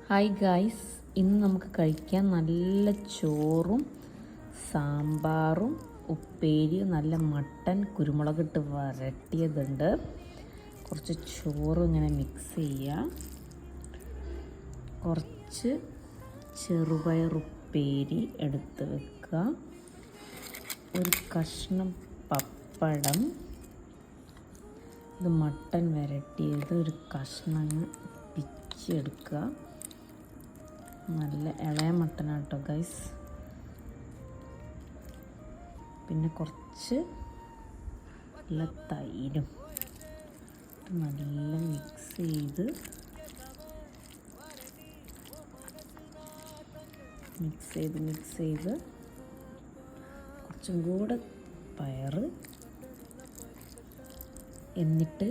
Hi guys, ഇന്ന് നമുക്ക് കഴിക്കാൻ നല്ല ചോറും സാമ്പാറും ഉപ്പേരിയും നല്ല മട്ടൻ കുരുമുളകിട്ട് വരട്ടിയതുണ്ട്. കുറച്ച് ചോറും ഇങ്ങനെ മിക്സ് ചെയ്യുക, കുറച്ച് ചെറുപയറുപ്പേരി എടുത്ത് വെക്കുക, ഒരു കഷ്ണം പപ്പടം, ഇത് മട്ടൻ വരട്ടിയത് ഒരു കഷ്ണം പിച്ചെടുക്കുക. നല്ല ഇളയ മട്ടനാട്ടോ ഗൈസ്. പിന്നെ കുറച്ച് നല്ല തൈരും നല്ല മിക്സ് ചെയ്ത് കുറച്ചും കൂടെ പയറ്, എന്നിട്ട്